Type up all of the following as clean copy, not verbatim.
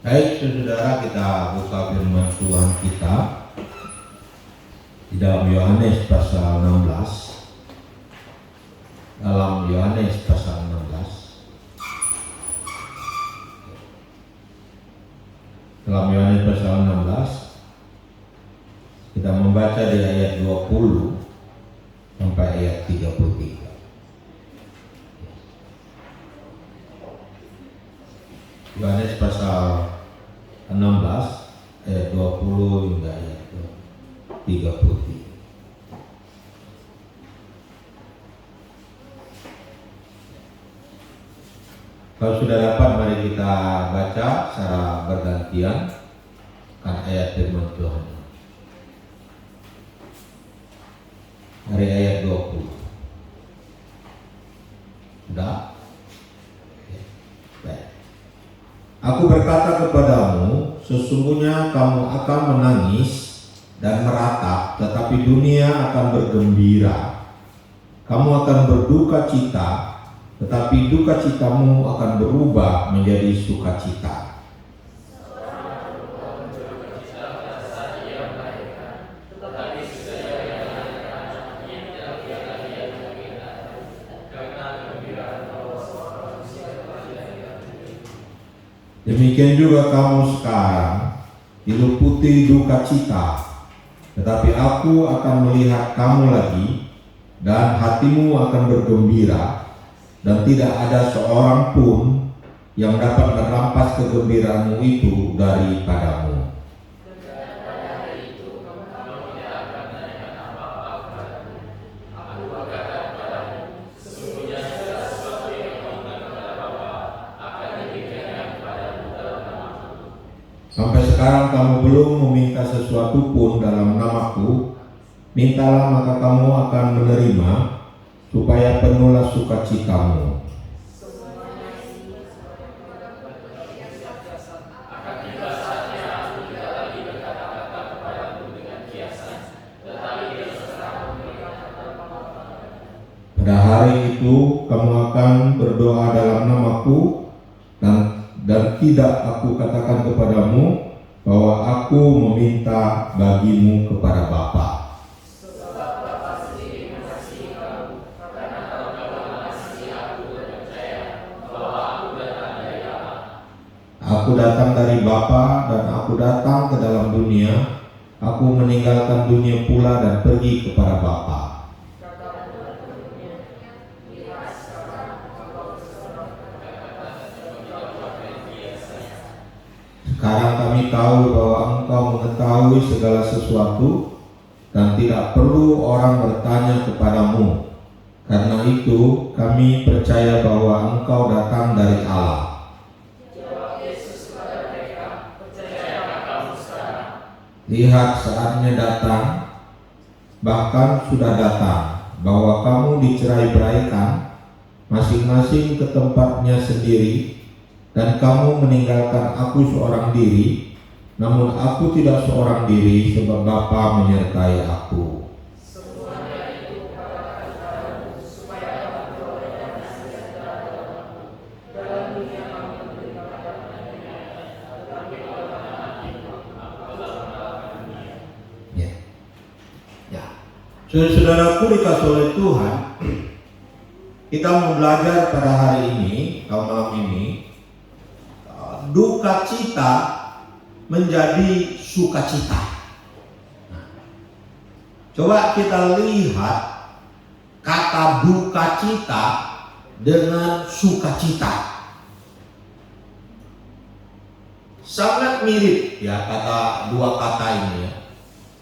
Baik, saudara, kita buka firman Tuhan kita di dalam Yohanes pasal 16. Dalam Yohanes pasal 16. Dalam Yohanes pasal 16 kita membaca di ayat 20 sampai ayat 33. Yohanes pasal 16 ayat 20 hingga ayat 33. Kalau sudah dapat, mari kita baca secara bergantian kan ayat firman Tuhan. Dari ayat 20. Sudah? Baik. Aku berkata kepadamu, sesungguhnya kamu akan menangis dan meratap, tetapi dunia akan bergembira. Kamu akan berduka cita, tetapi duka citamu akan berubah menjadi sukacita. Demikian juga kamu sekarang diliputi duka cita, tetapi aku akan melihat kamu lagi, dan hatimu akan bergembira, dan tidak ada seorang pun yang dapat merampas kegembiraanmu itu daripadamu. Sampai sekarang kamu belum meminta sesuatu pun dalam namaku. Mintalah, maka kamu akan menerima, supaya penuhlah sukacitamu. Pada hari itu kamu akan berdoa dalam namaku, dan tidak aku katakan kepadamu bahwa aku meminta bagimu kepada Bapa. Aku datang dari Bapa dan aku datang ke dalam dunia. Aku meninggalkan dunia pula dan pergi kepada Bapa. Sekarang kami tahu bahwa Engkau mengetahui segala sesuatu dan tidak perlu orang bertanya kepadamu. Karena itu kami percaya bahwa Engkau datang dari Allah. Lihat, saatnya datang, bahkan sudah datang, bahwa kamu dicerai-beraikan masing-masing ke tempatnya sendiri, dan kamu meninggalkan aku seorang diri. Namun aku tidak seorang diri, sebab Bapa menyertai aku. Saudara-saudaraku dikasih oleh Tuhan, kita mau belajar pada hari ini, atau malam ini, duka cita menjadi sukacita. Coba kita lihat kata duka cita dengan sukacita. Sangat mirip ya, dua kata ini ya.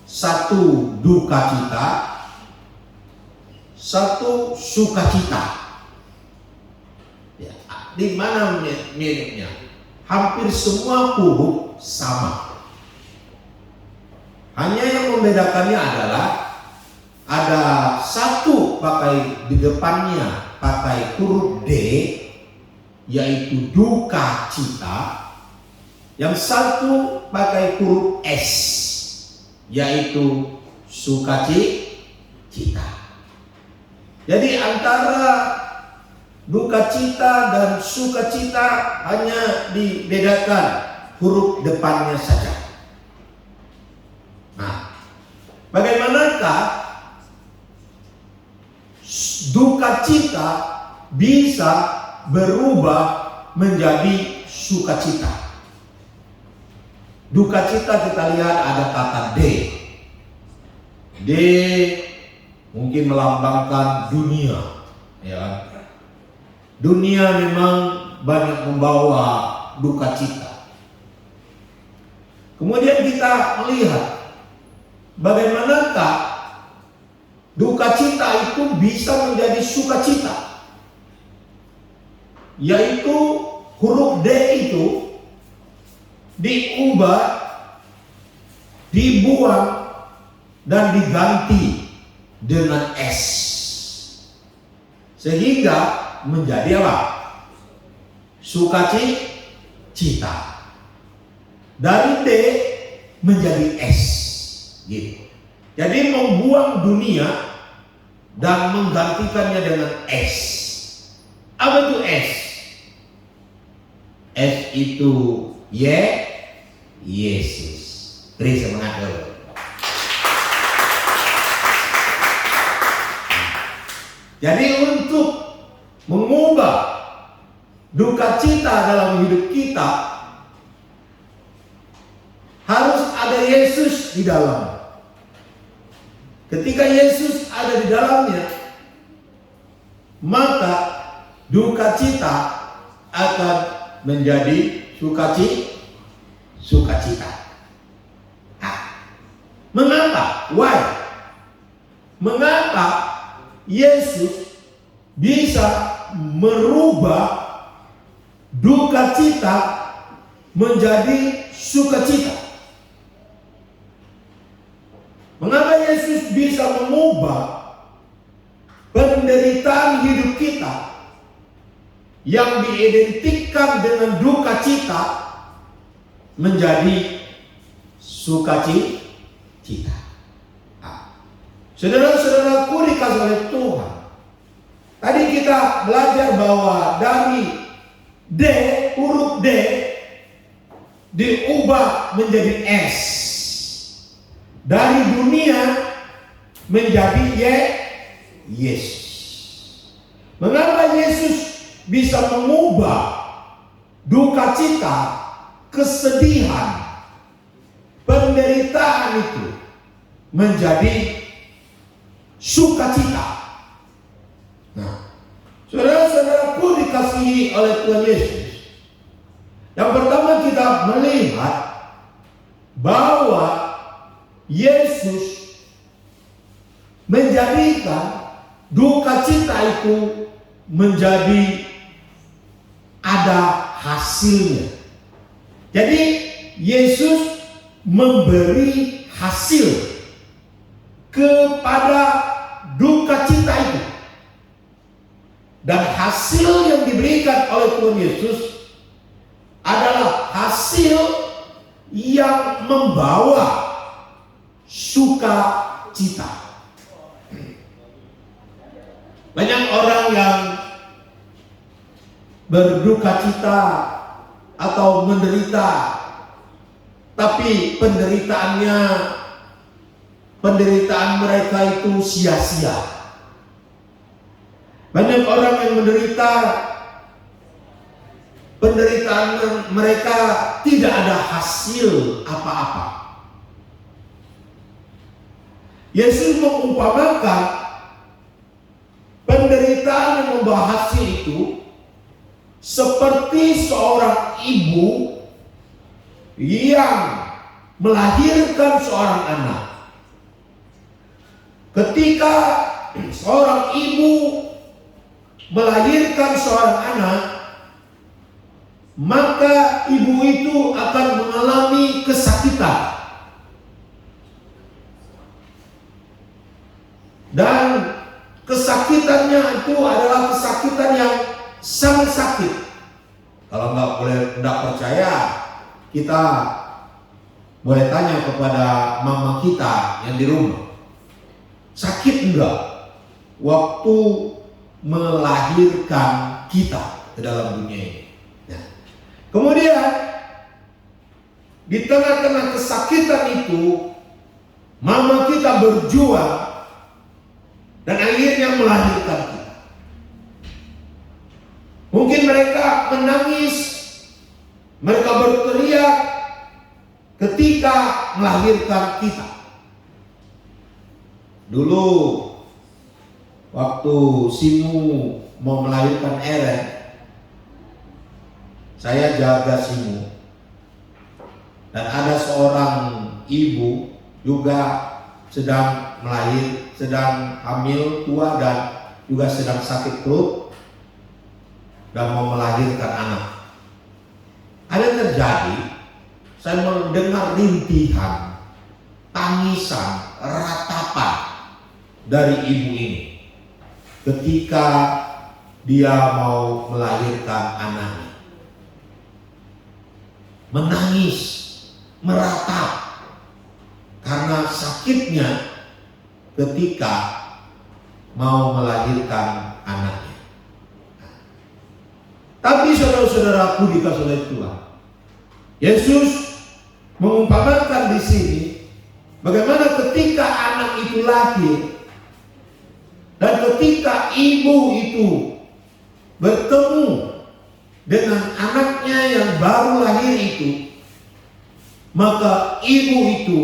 Satu duka cita, satu sukacita. Ya, di mana miripnya? Hampir semua huruf sama. Hanya yang membedakannya adalah ada satu pakai di depannya pakai huruf D, yaitu duka cita. Yang satu pakai huruf S, yaitu sukacita. Jadi antara duka cita dan sukacita hanya dibedakan huruf depannya saja. Nah, bagaimanakah duka cita bisa berubah menjadi sukacita? Duka cita kita lihat ada kata D. D mungkin melambangkan dunia, ya kan? Dunia memang banyak membawa duka cita. Kemudian kita melihat bagaimanakah duka cita itu bisa menjadi sukacita, yaitu huruf D itu diubah, dibuang, dan diganti dengan S, sehingga menjadi apa? Sukacita. Dari D menjadi S, gitu. Jadi membuang dunia dan menggantikannya dengan S. Apa itu S? S itu Yesus. Beri semangat dulu. Jadi untuk mengubah duka cita dalam hidup kita, harus ada Yesus di dalam. Ketika Yesus ada di dalamnya, maka duka cita akan menjadi sukacita. Mengapa? Why? Mengapa Yesus bisa merubah duka cita menjadi sukacita? Mengapa Yesus bisa mengubah penderitaan hidup kita yang diidentikan dengan duka cita menjadi sukacita? Saudara-saudaraku dikasih oleh Tuhan, tadi kita belajar bahwa dari D, huruf D diubah menjadi S, dari dunia menjadi Yesus. Mengapa Yesus bisa mengubah duka cita, kesedihan, penderitaan itu menjadi sukacita? Nah, saudara-saudaraku dikasihi oleh Tuhan Yesus, yang pertama kita melihat bahwa Yesus menjadikan duka cita itu menjadi ada hasilnya. Jadi Yesus memberi hasil kepada duka cita itu. Dan hasil yang diberikan oleh Tuhan Yesus adalah hasil yang membawa sukacita. Banyak orang yang berduka cita atau menderita, tapi penderitaan mereka itu sia-sia. Banyak orang yang menderita, penderitaan mereka tidak ada hasil apa-apa. Yesus mengumpamakan penderitaan yang membawa hasil itu seperti seorang ibu yang melahirkan seorang anak. Ketika seorang ibu melahirkan seorang anak, maka ibu itu akan mengalami kesakitan. Dan kesakitannya itu adalah kesakitan yang sangat sakit. Kalau nggak percaya, kita boleh tanya kepada mama kita yang di rumah. Sakit enggak waktu melahirkan kita ke dalam dunia ini? Nah, kemudian di tengah-tengah kesakitan itu, mama kita berjuang dan akhirnya melahirkan kita. Mungkin mereka menangis, mereka berteriak ketika melahirkan kita. Dulu waktu Simu mau melahirkan Eren, saya jaga Simu. Dan ada seorang ibu juga sedang sedang hamil tua dan juga sedang sakit perut dan mau melahirkan anak. Ada yang terjadi, saya mendengar rintihan, tangisan, ratapan dari ibu ini ketika dia mau melahirkan anaknya. Menangis, meratap karena sakitnya ketika mau melahirkan anaknya. Tapi saudara-saudaraku dikasih oleh Tuhan, Yesus mengumpamakan di sini bagaimana ketika anak itu lahir dan ketika ibu itu bertemu dengan anaknya yang baru lahir itu, maka ibu itu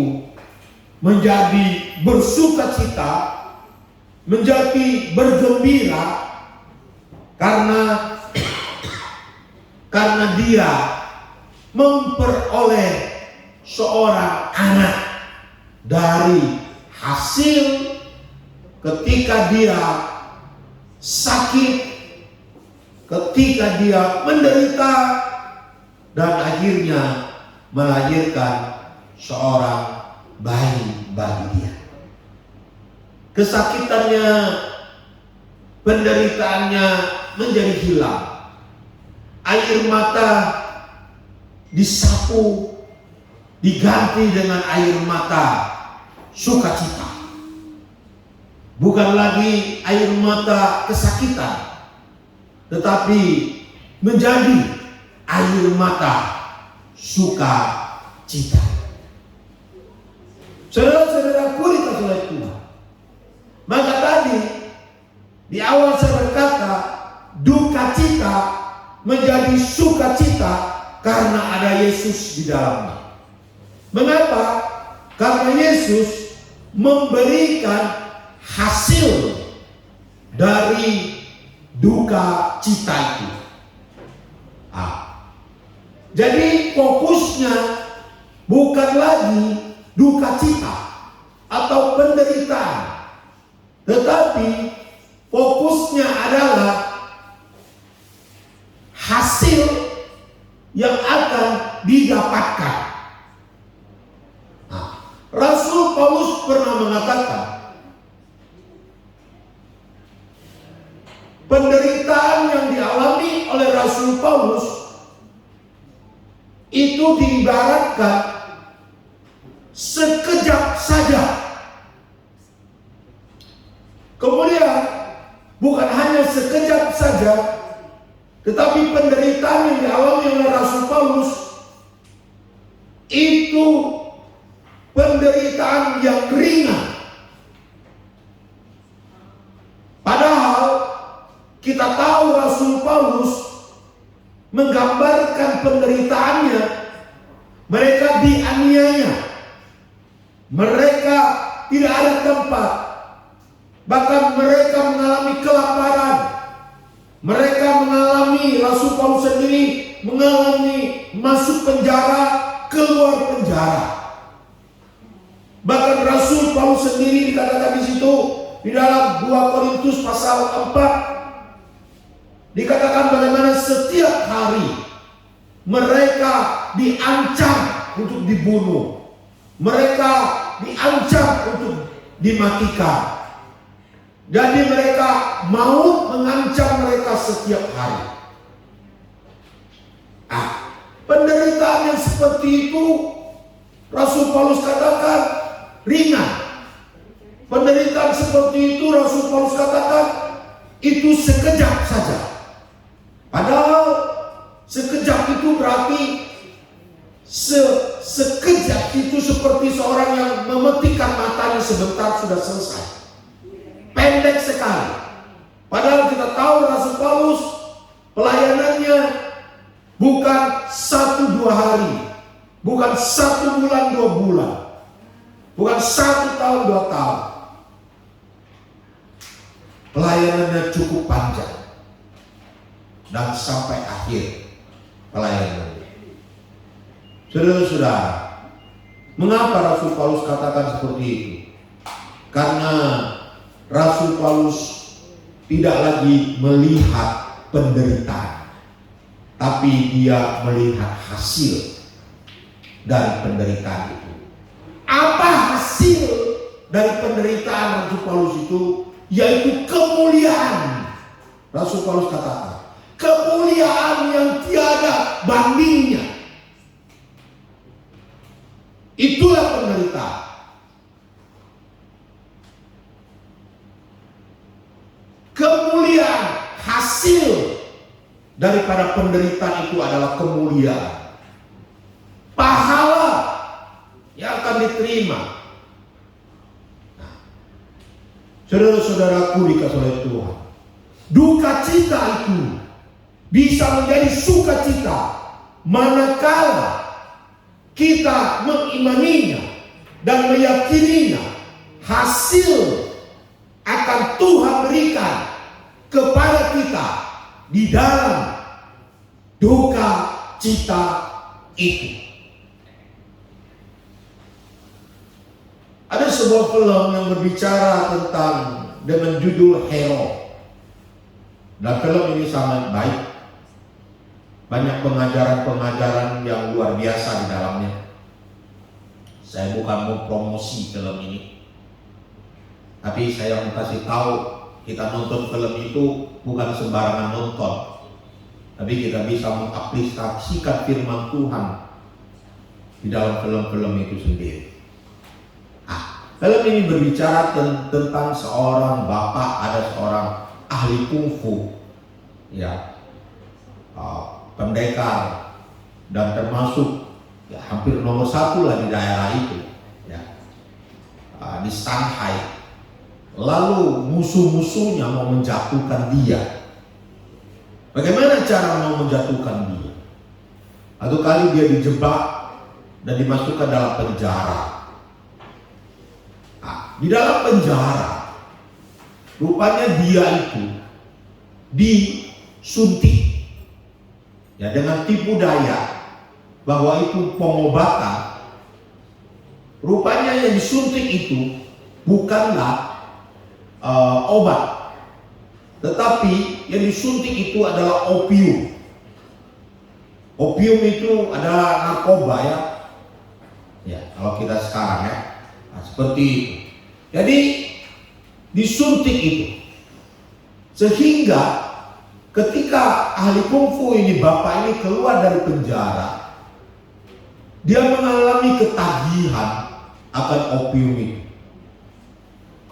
menjadi bersukacita, menjadi bergembira karena dia memperoleh seorang anak dari hasil ketika dia sakit, ketika dia menderita, dan akhirnya melahirkan seorang bayi bagi dia. Kesakitannya, penderitaannya menjadi hilang. Air mata disapu, diganti dengan air mata sukacita. Bukan lagi air mata kesakitan, tetapi menjadi air mata sukacita. Saudara-saudaraku dikasih oleh Tuhan, maka tadi di awal saya berkata duka cita menjadi sukacita karena ada Yesus di dalamnya. Mengapa? Karena Yesus memberikan hasil dari duka cita itu. Jadi fokusnya bukan lagi duka cita atau penderitaan, tetapi fokusnya adalah hasil yang akan didapatkan. Rasul Paulus pernah mengatakan, penderitaan yang dialami oleh Rasul Paulus itu diibaratkan sekejap saja. Kemudian bukan hanya sekejap saja, tetapi penderitaan yang dialami oleh Rasul Paulus itu penderitaan yang ringan. Padahal kita tahu Rasul Paulus menggambarkan penderitaannya. Mereka dianiaya, mereka tidak ada tempat, bahkan mereka mengalami kelaparan. Mereka mengalami, Rasul Paulus sendiri mengalami masuk penjara, keluar penjara. Bahkan Rasul Paulus sendiri dikatakan di situ di dalam 2 Korintus pasal 4 dikatakan bagaimana setiap hari mereka diancam untuk dibunuh, mereka diancam untuk dimatikan. Jadi mereka mau mengancam mereka setiap hari. Penderitaan yang seperti itu Rasul Paulus katakan ringan. Penderitaan seperti itu Rasul Paulus katakan itu sekejap saja. Padahal sekejap itu berarti sekejap itu seperti seorang yang memetikan matanya sebentar sudah selesai. Pendek sekali. Padahal kita tahu Rasul Paulus pelayanannya bukan 1-2 hari, bukan 1 bulan 2 bulan, bukan 1 tahun 2 tahun. Pelayanannya cukup panjang dan sampai akhir pelayanannya. Saudara-saudara, mengapa Rasul Paulus katakan seperti itu? Karena Rasul Paulus tidak lagi melihat penderitaan, tapi dia melihat hasil dari penderitaan itu. Apa hasil dari penderitaan Rasul Paulus itu? Yaitu kemuliaan. Rasul Paulus katakan, kemuliaan yang tiada bandingnya. Itulah penderitaan. Kemuliaan, hasil daripada penderitaan itu adalah kemuliaan. Pahala yang akan diterima. Nah, saudara-saudaraku dikasih oleh Tuhan, duka cita itu bisa menjadi sukacita manakala kita mengimaninya dan meyakininya. Hasil akan Tuhan berikan kepada kita di dalam duka cita itu. Ada sebuah film yang berbicara tentang dengan judul Hero. Dan film ini sangat baik. Banyak pengajaran-pengajaran yang luar biasa di dalamnya. Saya bukan mau promosi film ini, tapi saya mau kasih tahu, kita nonton film itu bukan sembarangan nonton, tapi kita bisa mengaplikasikan firman Tuhan di dalam film-film itu sendiri. Film ini berbicara tentang seorang bapak, ada seorang ahli kungfu, ya, pendekar, dan termasuk ya, hampir nomor 1 lah di daerah itu, ya, di Shanghai. Lalu musuh-musuhnya mau menjatuhkan dia. Bagaimana cara mau menjatuhkan dia? Satu kali dia dijebak dan dimasukkan dalam penjara. Di dalam penjara, rupanya dia itu disuntik, ya, dengan tipu daya bahwa itu pengobatan. Rupanya yang disuntik itu bukanlah obat, tetapi yang disuntik itu adalah opium. Opium itu adalah narkoba, ya. Ya, kalau kita sekarang, ya, nah, seperti itu. Jadi disuntik itu, sehingga ketika ahli kungfu ini, bapak ini keluar dari penjara, dia mengalami ketagihan akan opium itu,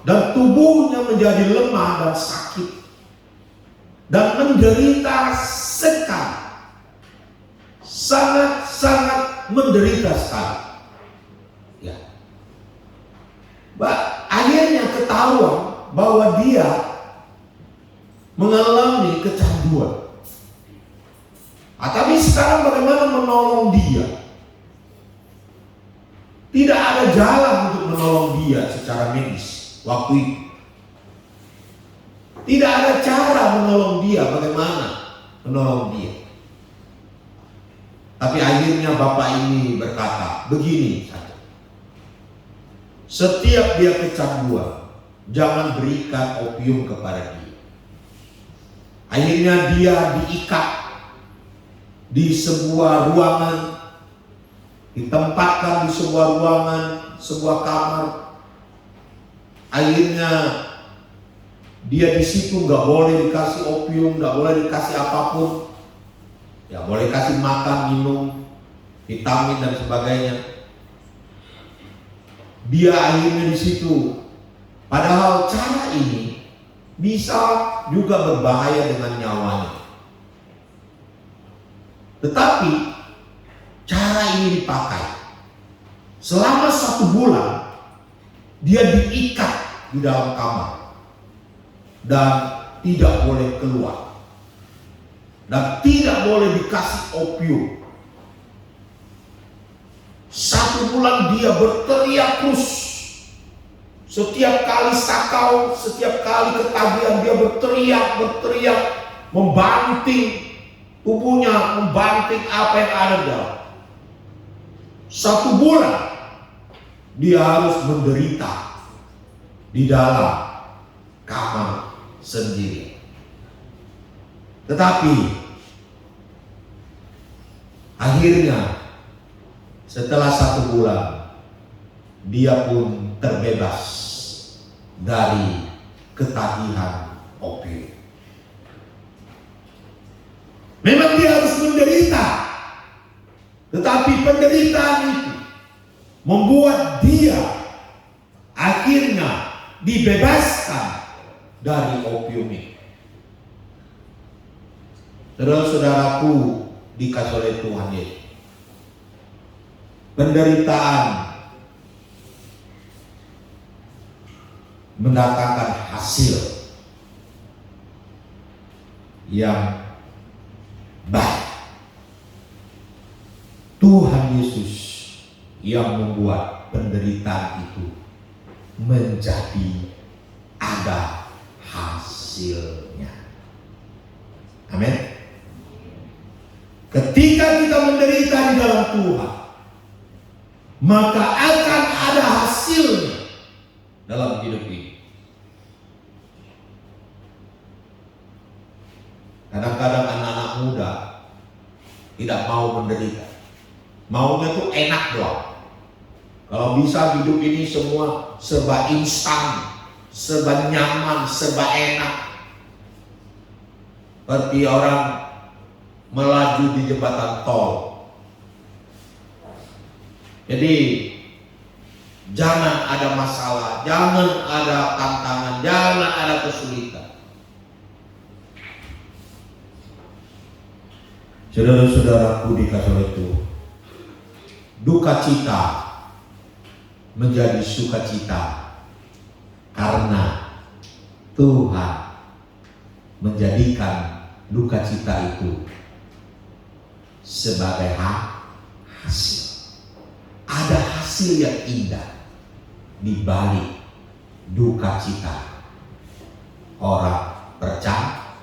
dan tubuhnya menjadi lemah dan sakit dan menderita sekali, sangat-sangat menderita sekali. Ya. Akhirnya ketahuan bahwa dia mengalami kecanduan. Tapi sekarang bagaimana menolong dia? Tidak ada jalan untuk menolong dia secara medis waktu itu. Tidak ada cara menolong dia. Bagaimana menolong dia? Tapi akhirnya bapak ini berkata, begini saja. Setiap dia kecanduan, jangan berikan opium kepada dia. Akhirnya dia diikat di sebuah ruangan, ditempatkan di sebuah ruangan, sebuah kamar. Akhirnya dia di situ nggak boleh dikasih opium, nggak boleh dikasih apapun, ya boleh kasih makan, minum, vitamin dan sebagainya. Dia akhirnya di situ. Padahal cara ini bisa juga berbahaya dengan nyawanya. Tetapi cara ini dipakai selama 1 bulan dia diikat di dalam kamar dan tidak boleh keluar dan tidak boleh dikasih opium. 1 bulan dia berteriak terus. Setiap kali sakau, setiap kali ketagihan dia berteriak, membanting tubuhnya, membanting apa yang ada di dalam. 1 bulan dia harus menderita di dalam kamar sendiri. Tetapi akhirnya setelah 1 bulan dia pun terbebas dari ketagihan opium. Memang dia harus menderita, tetapi penderitaan itu membuat dia akhirnya dibebaskan dari opium ini. Saudara-saudaraku dikasih oleh Tuhan Yesus, penderitaan mendatangkan hasil yang baik. Tuhan Yesus yang membuat penderitaan itu menjadi ada hasilnya. Amin. Ketika kita menderita di dalam Tuhan, maka akan ada hasilnya dalam hidup ini. Kadang-kadang anak-anak muda tidak mau menderita. Maunya tuh enak doang. Kalau bisa hidup ini semua serba instan, serba nyaman, serba enak. Seperti orang melaju di jembatan tol. Jadi jangan ada masalah, jangan ada tantangan, jangan ada kesulitan. Saudara-saudaraku dikasih oleh Tuhan, duka cita menjadi sukacita karena Tuhan menjadikan duka cita itu sebagai hasil. Ada hasil yang indah di balik duka cita orang percaya.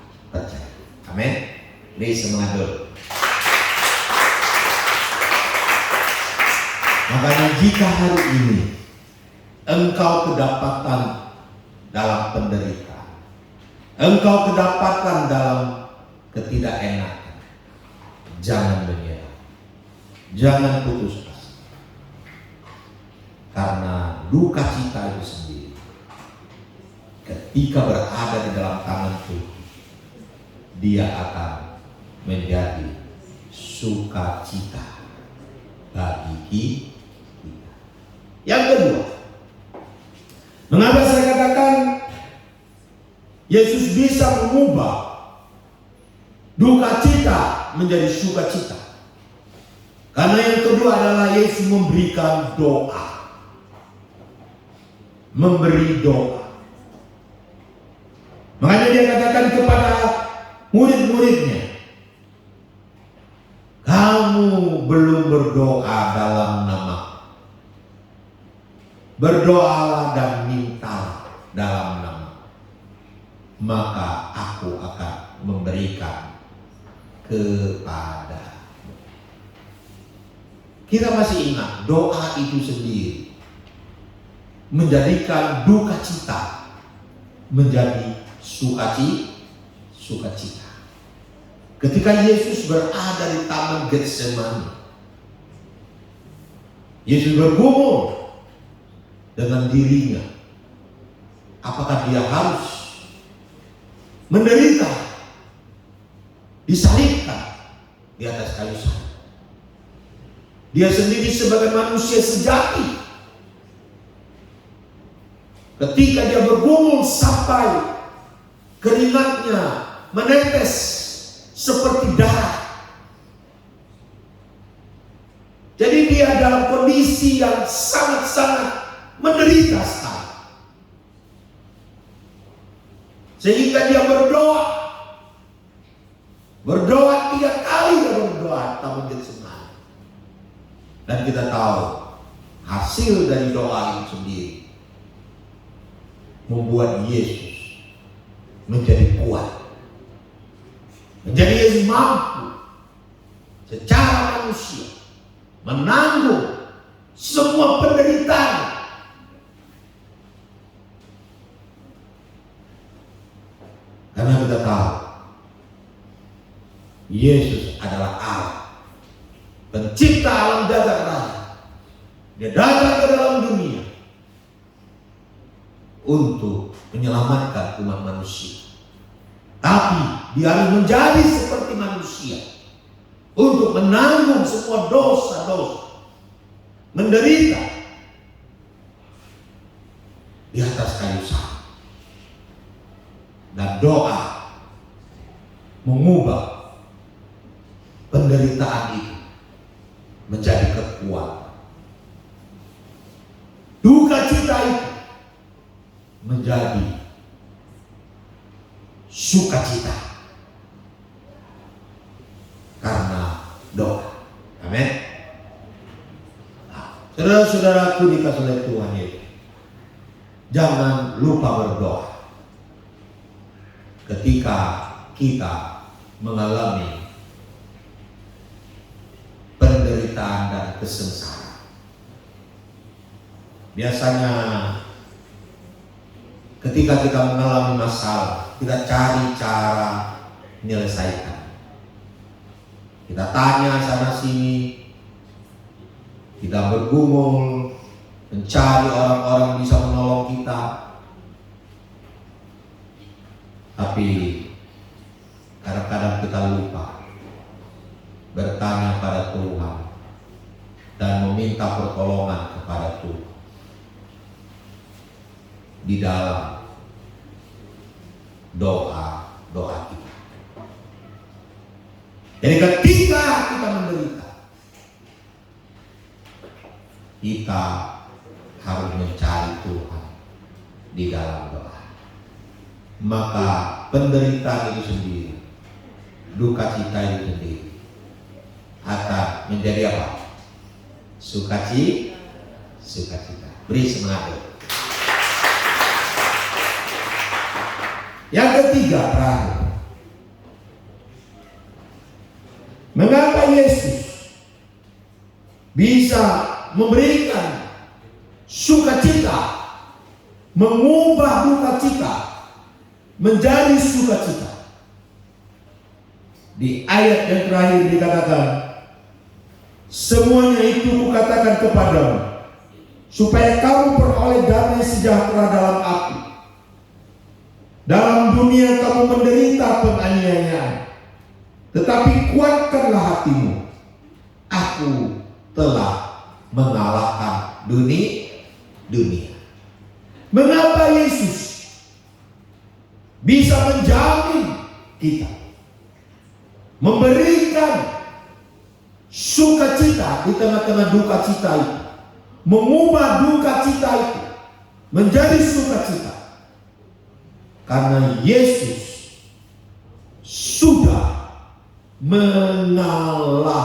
Amin. Ini semangat dulu. Makanya jika hari ini engkau kedapatan dalam penderitaan, engkau kedapatan dalam ketidakenakan, jangan menyerah, jangan putus asa, karena duka cita itu sendiri ketika berada di dalam tangan Tuhan, dia akan menjadi sukacita bagi kita. Yang kedua, mengapa saya katakan Yesus bisa mengubah duka cita menjadi sukacita? Karena yang kedua adalah Yesus memberikan doa. Memberi doa. Makanya dia katakan kepada murid-muridnya, kamu belum berdoa dalam nama. Berdoalah dan minta dalam nama, maka aku akan memberikan kepada. Kita masih ingat doa itu sendiri menjadikan duka cita menjadi sukacita. Ketika Yesus berada di taman Getsemani, Yesus bergumul dengan dirinya, apakah dia harus menderita, disalibkan di atas kayu salib? Dia sendiri sebagai manusia sejati, ketika dia bergumul sampai keringatnya menetes seperti darah, jadi dia dalam kondisi yang sangat-sangat menderita sekali. Sehingga dia berdoa 3 kali dia berdoa taman Getsemani. Dan kita tahu hasil dari doa itu sendiri membuat Yesus menjadi kuat, menjadi Yesus mampu secara manusia menanggung semua penderitaan. Karena kita tahu Yesus adalah Allah, pencipta alam jagat raya. Dia datang ke dalam dunia untuk menyelamatkan umat manusia. Tapi dia harus menjadi seperti manusia untuk menanggung semua dosa-dosa, menderita di atas kayu salib. Dan doa mengubah penderitaan itu menjadi kekuatan. Duka cita itu menjadi sukacita karena doa. Amin. Nah, saudara-saudaraku dikasih oleh Tuhan Yesus, jangan lupa berdoa ketika kita mengalami penderitaan dan kesengsaraan. Biasanya ketika kita mengalami masalah, kita cari cara menyelesaikan. Kita tanya sana sini, kita bergumul, mencari orang-orang yang bisa menolong kita. Tapi kadang-kadang kita lupa bertanya pada Tuhan dan meminta pertolongan kepada Tuhan di dalam doa kita. Jadi ketika kita menderita, kita harus mencari Tuhan di dalam doa. Maka penderitaan itu sendiri, duka cita itu sendiri akan menjadi apa? Sukacita. Beri semangat. Yang ketiga, terakhir, mengapa Yesus bisa memberikan sukacita, mengubah duka cita menjadi sukacita? Di ayat yang terakhir dikatakan, semuanya itu kukatakan kepadamu, supaya kamu peroleh damai sejahtera dalam aku. Dalam dunia kamu menderita penganiayaan, tetapi kuatkanlah hatimu. Aku telah mengalahkan dunia. Mengapa Yesus bisa menjamin kita, memberikan sukacita di tengah-tengah duka cita itu, mengubah duka cita itu menjadi sukacita? Karena Yesus sudah mengalahkan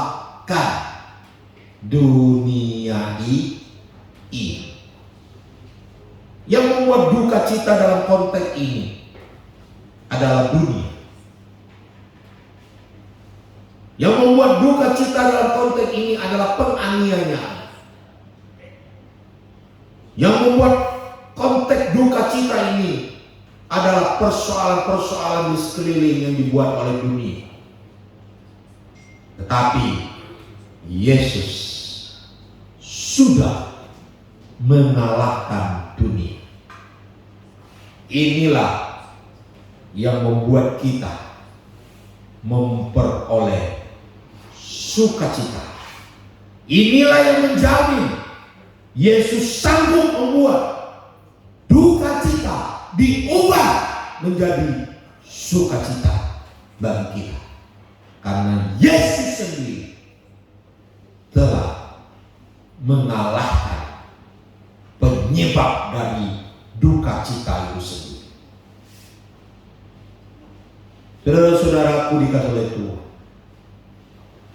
dunia ini. Yang membuat duka cita dalam konteks ini adalah dunia. Yang membuat duka cita dalam konteks ini adalah penganiayaan. Yang membuat konteks duka cita ini adalah persoalan-persoalan di sekeliling yang dibuat oleh dunia. Tetapi Yesus sudah mengalahkan dunia. Inilah yang membuat kita memperoleh sukacita. Inilah yang menjamin Yesus sanggup membuat duka cita diubah menjadi sukacita bagi kita. Karena Yesus sendiri telah mengalahkan penyebab dari duka cita itu sendiri. Saudara-saudaraku dikasihi oleh Tuhan,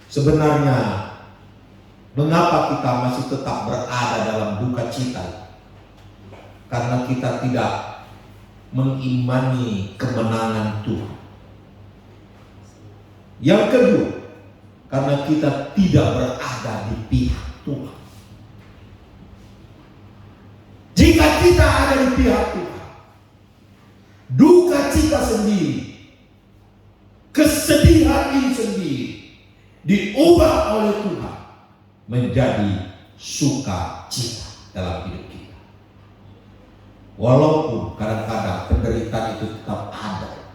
sebenarnya mengapa kita masih tetap berada dalam duka cita? Karena kita tidak mengimani kemenangan Tuhan. Yang kedua, karena kita tidak berada di pihak Tuhan. Jika kita ada di pihak Tuhan, duka cita sendiri, kesedihan ini sendiri diubah oleh Tuhan menjadi sukacita dalam hidup kita. Walaupun kadang-kadang penderitaan itu tetap ada,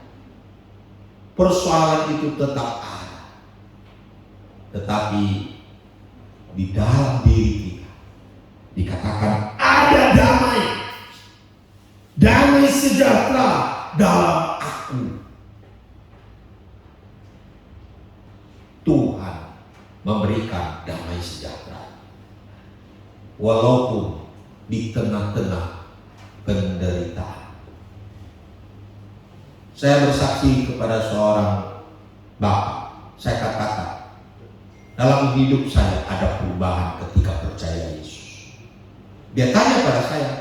persoalan itu tetap ada, tetapi di dalam diri kita dikatakan ada damai, damai sejahtera dalam aku. Tuhan memberikan damai sejahtera walaupun di tengah-tengah penderitaan. Saya bersaksi kepada seorang bapak, saya katakan dalam hidup saya ada perubahan ketika percaya Yesus. Dia tanya pada saya,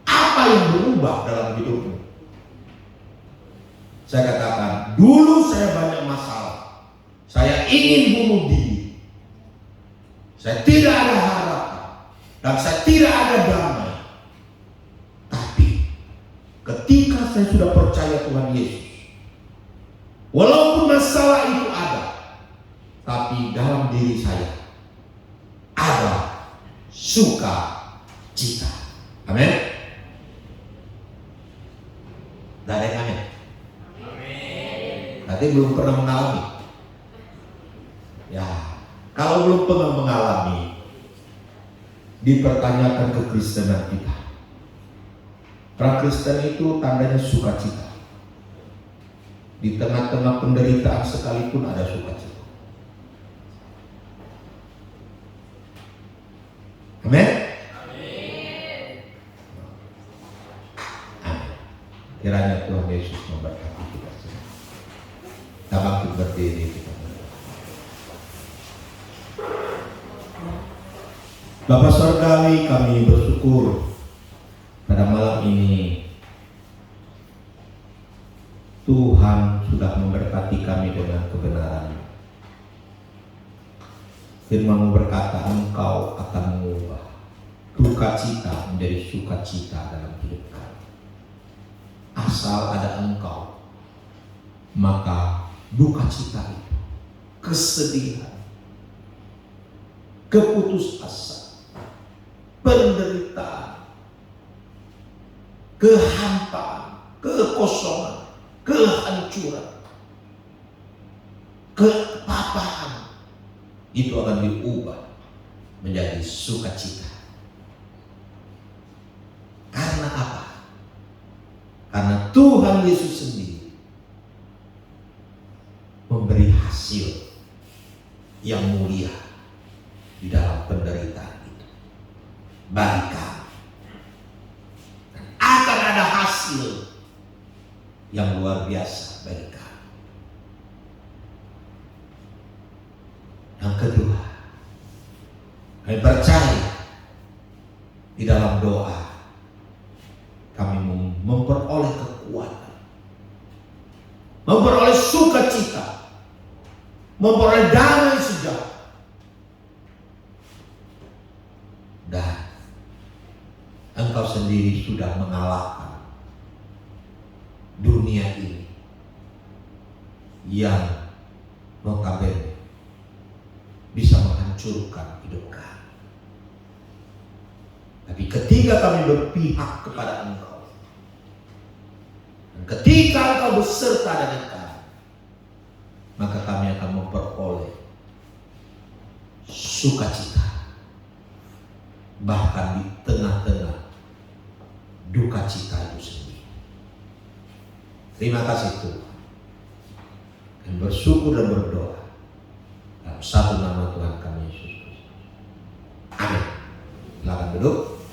apa yang berubah dalam hidupmu? Saya katakan, dulu saya banyak masalah. Saya ingin bunuh diri. Saya tidak ada harapan. Dan saya tidak ada damai. Tapi ketika saya sudah percaya Tuhan Yesus, walaupun masalah itu ada, tapi dalam diri saya ada sukacita. Amin. Tidak ada yang amin. Nanti belum pernah mengalami. Ya, kalau belum pernah mengalami, dipertanyakan kekristenan kita. Prakristen itu tandanya sukacita. Di tengah-tengah penderitaan sekalipun ada sukacita. Amin. Amin. Kiranya Tuhan Yesus memberkati kita semua. Kita bangkit berdiri kita. Bapa Surgawi, kami bersyukur pada malam ini Tuhan sudah memberkati kami dengan kebenaran. Firman-Mu berkata, Engkau akan mengubah duka cita menjadi sukacita dalam hidup kami. Asal ada Engkau, maka duka cita itu, kesedihan, keputus asa, penderitaan, kehampaan, kekosongan, kehancuran, kepapahan, itu akan diubah menjadi sukacita. Karena apa? Karena Tuhan Yesus sendiri memberi hasil yang mulia di dalam penderitaan itu bagi kami. Dan akan ada hasil yang luar biasa bagi kami. Yang kedua, kami percaya di dalam doa kami memperoleh kekuatan, memperoleh sukacita, memperoleh damai sejahtera. Dan Engkau sendiri sudah mengalahkan dunia ini yang notabene bisa menghancurkan hidup kami. Tapi ketika kami berpihak kepada Engkau, dan ketika Engkau beserta dengan kami, maka kami akan memperoleh sukacita, bahkan di tengah-tengah duka cita itu sendiri. Terima kasih Tuhan. Dan bersyukur dan berdoa dalam satu nama Tuhan kami Yesus Kristus. Amin. Silakan duduk.